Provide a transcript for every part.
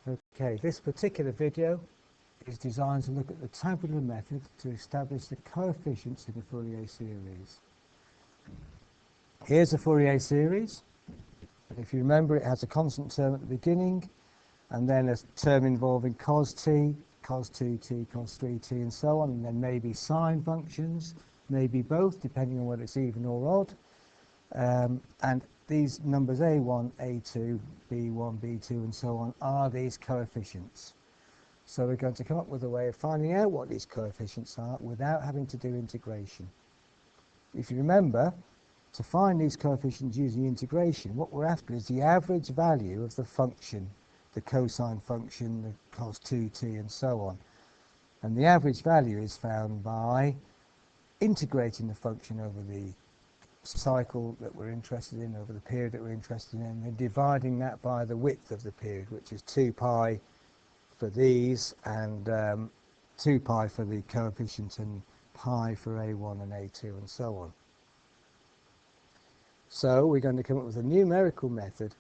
Okay, this particular video is designed to look at the tabular method to establish the coefficients in the Fourier series. Here's a Fourier series. If you remember, it has a constant term at the beginning and then a term involving cos t, cos 2t, cos 3t, and so on, and then maybe sine functions, maybe both, depending on whether it's even or odd. And these numbers a1, a2, b1, b2, and so on are these coefficients. So we're going to come up with a way of finding out what these coefficients are without having to do integration. If you remember, to find these coefficients using integration, what we're after is the average value of the function, the cosine function, the cos 2t, and so on. And the average value is found by integrating the function over the cycle that we're interested in, over the period that we're interested in, and then dividing that by the width of the period, which is 2 pi for these, and 2 pi for the coefficient, and pi for a1 and a2, and so on. So we're going to come up with a numerical method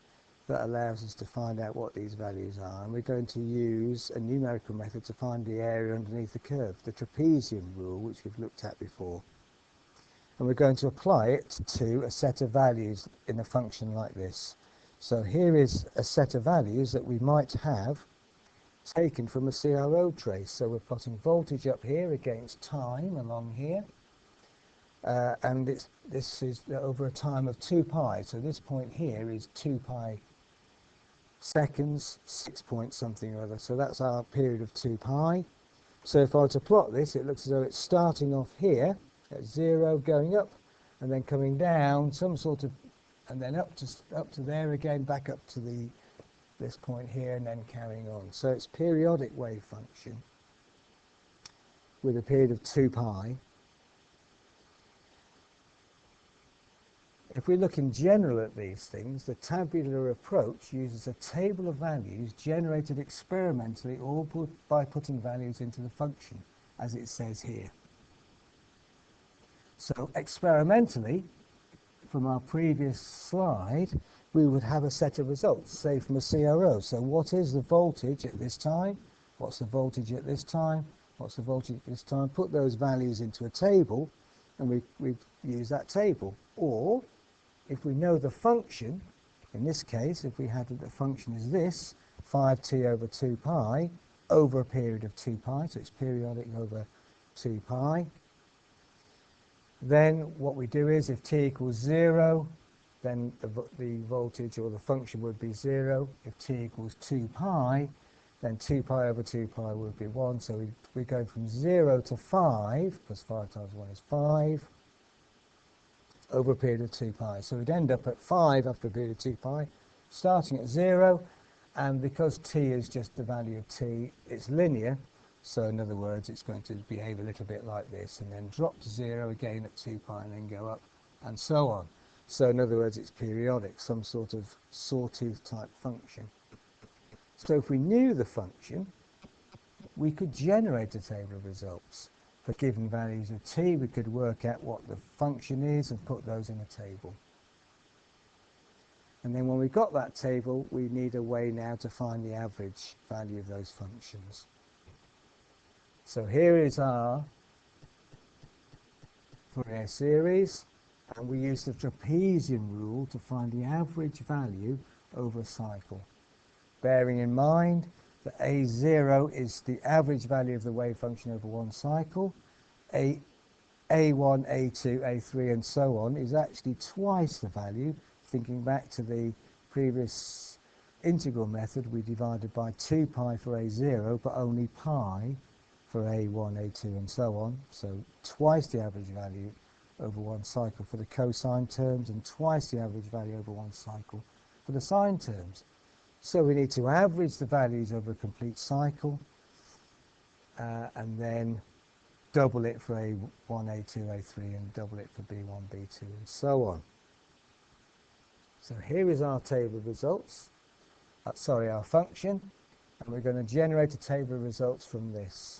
that allows us to find out what these values are, and we're going to use a numerical method to find the area underneath the curve, the trapezium rule, which we've looked at before. And we're going to apply it to a set of values in a function like this. So here is a set of values that we might have taken from a CRO trace. So we're plotting voltage up here against time along here. And this is over a time of 2 pi. So this point here is 2 pi seconds, 6 point something or other. So that's our period of 2 pi. So if I were to plot this, it looks as though it's starting off here at 0, going up, and then coming down some sort of, and then up to there again, back up to this point here, and then carrying on. So it's periodic wave function with a period of 2 pi. If we look in general at these things, the tabular approach uses a table of values generated experimentally or by putting values into the function, as it says here. So experimentally, from our previous slide, we would have a set of results, say from a CRO. So what is the voltage at this time? What's the voltage at this time? What's the voltage at this time? Put those values into a table, and we use that table. Or, if we know the function, in this case, if we had the function is this, 5t over 2 pi, over a period of 2 pi, so it's periodic over 2 pi, then what we do is, if t equals 0, then the voltage or the function would be 0. If t equals 2 pi, then 2 pi over 2 pi would be 1. So we go from 0 to 5, because 5 times 1 is 5, over a period of 2 pi. So we'd end up at 5 after a period of 2 pi, starting at 0, and because t is just the value of t, it's linear. So in other words, it's going to behave a little bit like this, and then drop to 0 again at 2 pi, and then go up, and so on. So in other words, it's periodic, some sort of sawtooth type function. So if we knew the function, we could generate a table of results. For given values of t, we could work out what the function is and put those in a table. And then when we got that table, we need a way now to find the average value of those functions. So here is our Fourier series, and we use the trapezium rule to find the average value over a cycle. Bearing in mind that a0 is the average value of the wave function over one cycle, a1, a2, a3, and so on is actually twice the value. Thinking back to the previous integral method, we divided by 2 pi for a0, but only pi for a1, a2, and so on. So twice the average value over one cycle for the cosine terms, and twice the average value over one cycle for the sine terms. So we need to average the values over a complete cycle, and then double it for a1, a2, a3, and double it for b1, b2, and so on. So here is our table of results, our function, and we're going to generate a table of results from this.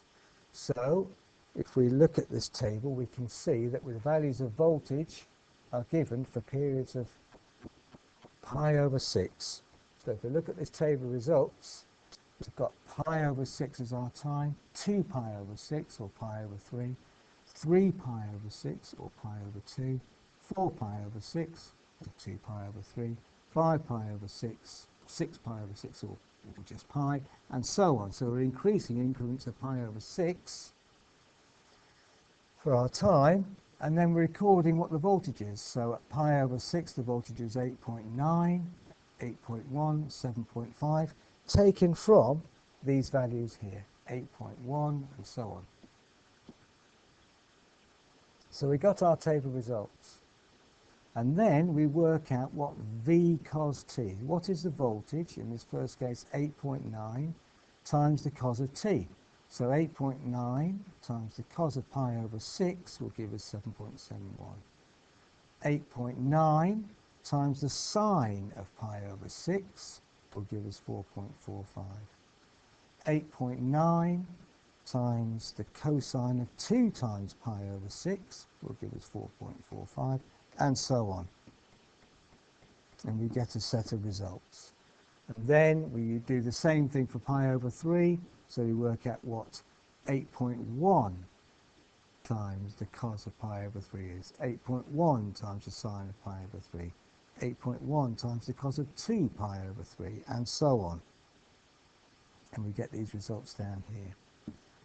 So if we look at this table, we can see that with values of voltage are given for periods of pi over 6. So if we look at this table of results, we've got pi over 6 as our time, 2 pi over 6 or pi over 3, 3 pi over 6 or pi over 2, 4 pi over 6 or 2 pi over 3, 5 pi over 6, 6 pi over 6 or just pi, and so on. So we're increasing increments of pi over 6 for our time, and then we're recording what the voltage is. So at pi over 6 the voltage is 8.9, 8.1, 7.5, taken from these values here, 8.1 and so on. So we got our table results, and then we work out what V cos t, what is the voltage, in this first case 8.9 times the cos of t. So 8.9 times the cos of pi over 6 will give us 7.71. 8.9 times the sine of pi over 6 will give us 4.45. 8.9 times the cosine of 2 times pi over 6 will give us 4.45, and so on. And we get a set of results. And then we do the same thing for pi over 3, so we work out what 8.1 times the cos of pi over 3 is, 8.1 times the sine of pi over 3, 8.1 times the cos of 2 pi over 3, and so on. And we get these results down here.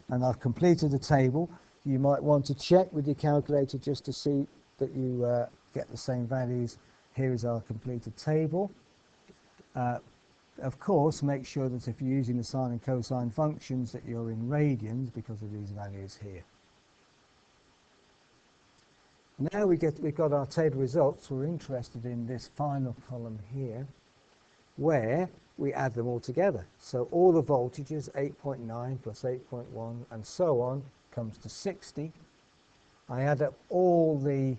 And I've completed the table. You might want to check with your calculator just to see that you get the same values. Here is our completed table. Of course, make sure that if you're using the sine and cosine functions that you're in radians because of these values here. Now we've got our table results. We're interested in this final column here, where we add them all together. So all the voltages, 8.9 plus 8.1 and so on, comes to 60. I add up all the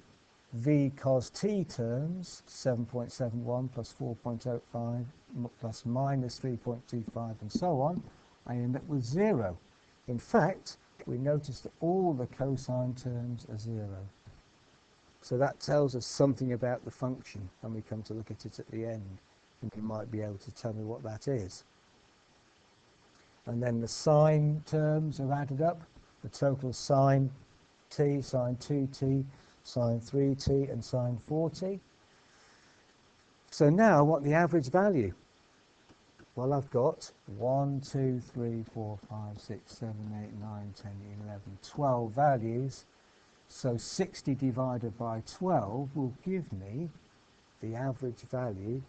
V cos t terms, 7.71 plus 4.05 plus minus 3.25 and so on, I end up with 0. In fact, we notice that all the cosine terms are 0. So that tells us something about the function, and we come to look at it at the end, and you might be able to tell me what that is. And then the sine terms are added up, the total sine t, sine 2t, sine 3t and sine 4t. So now I want the average value. Well, I've got 1, 2, 3, 4, 5, 6, 7, 8, 9, 10, 11, 12 values. So 60 divided by 12 will give me the average value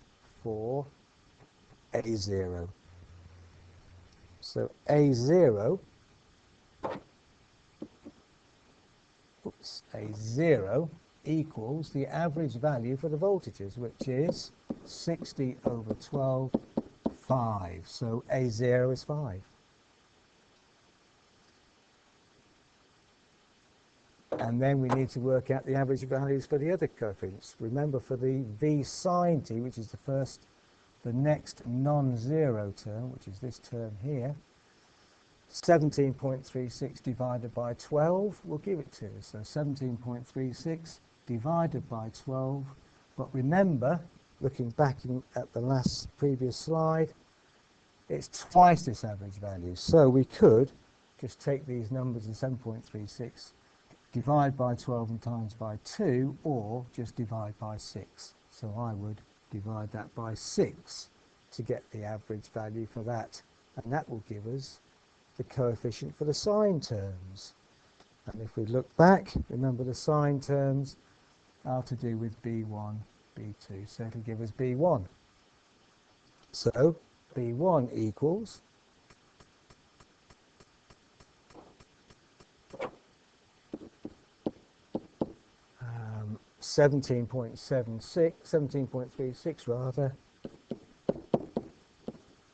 for A0. So A0 equals the average value for the voltages, which is 60 over 12, 5. So A0 is 5. And then we need to work out the average values for the other coefficients. Remember, for the V sine t, which is the next non-zero term, which is this term here, 17.36 divided by 12 will give it to us. So 17.36 divided by 12. But remember, looking back at the previous slide, it's twice this average value. So we could just take these numbers in 7.36, divide by 12 and times by 2, or just divide by 6. So I would divide that by 6 to get the average value for that. And that will give us the coefficient for the sine terms. And if we look back, remember the sine terms are to do with B1, B2. So it'll give us B1. So B1 equals 17.36 rather,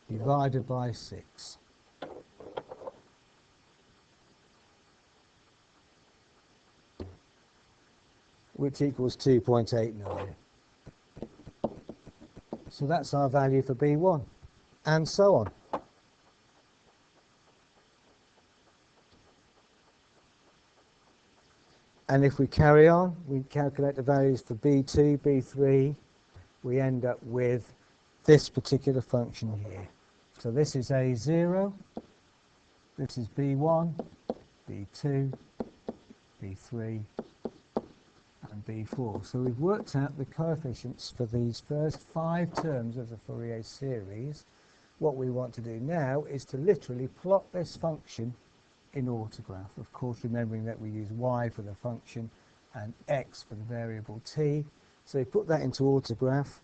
divided by 6. Which equals 2.89. So that's our value for B1, and so on. And if we carry on, we calculate the values for B2, B3, we end up with this particular function here, So this is A0, this is B1, B2, B3, and B4. So we've worked out the coefficients for these first 5 terms of the Fourier series. What we want to do now is to literally plot this function in autograph. Of course, remembering that we use y for the function and x for the variable t. So we put that into autograph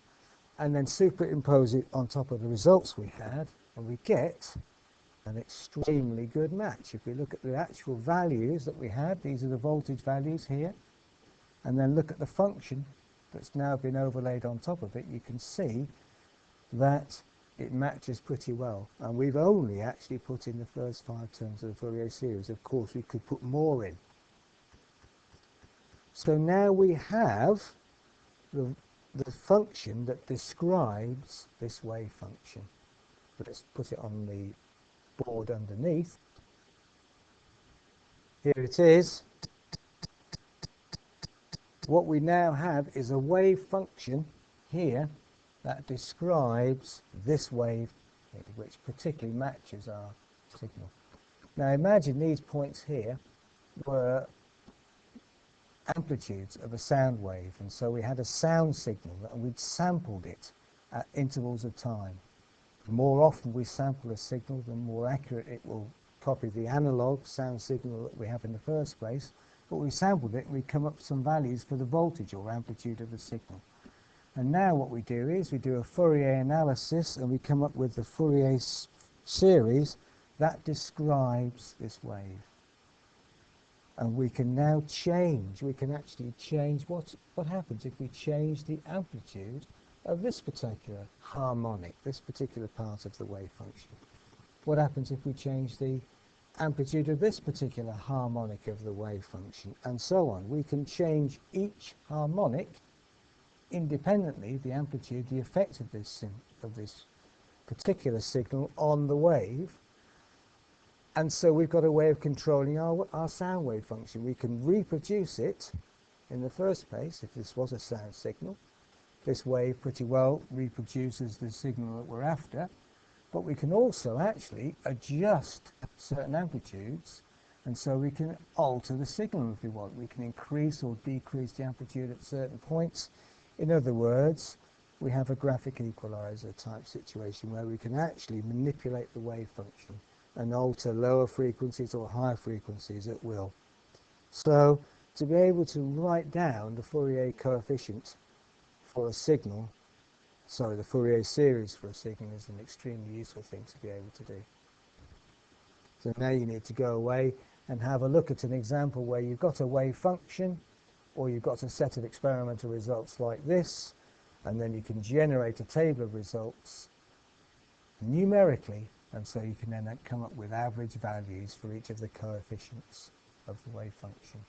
and then superimpose it on top of the results we had, and we get an extremely good match. If we look at the actual values that we had, these are the voltage values here, and then look at the function that's now been overlaid on top of it, you can see that it matches pretty well. And we've only actually put in the first 5 terms of the Fourier series. Of course, we could put more in. So now we have the function that describes this wave function. Let's put it on the board underneath. Here it is. What we now have is a wave function here that describes this wave, which particularly matches our signal. Now imagine these points here were amplitudes of a sound wave, and so we had a sound signal and we'd sampled it at intervals of time. The more often we sample a signal, the more accurate it will copy the analog sound signal that we have in the first place. But we sampled it and we come up with some values for the voltage or amplitude of the signal. And now what we do is we do a Fourier analysis and we come up with the Fourier series that describes this wave. And we can now change, we can actually change what happens if we change the amplitude of this particular harmonic, this particular part of the wave function. What happens if we change the amplitude of this particular harmonic of the wave function, and so on. We can change each harmonic independently, the amplitude, the effect of this particular signal on the wave. And so we've got a way of controlling our sound wave function. We can reproduce it in the first place if this was a sound signal. This wave pretty well reproduces the signal that we're after, but we can also actually adjust certain amplitudes, and so we can alter the signal if we want. We can increase or decrease the amplitude at certain points. In other words, we have a graphic equalizer type situation where we can actually manipulate the wave function and alter lower frequencies or higher frequencies at will. So to be able to write down the Fourier coefficient for a signal, sorry, the Fourier series for a signal is an extremely useful thing to be able to do. So now you need to go away and have a look at an example where you've got a wave function or you've got a set of experimental results like this, and then you can generate a table of results numerically, and so you can then come up with average values for each of the coefficients of the wave function.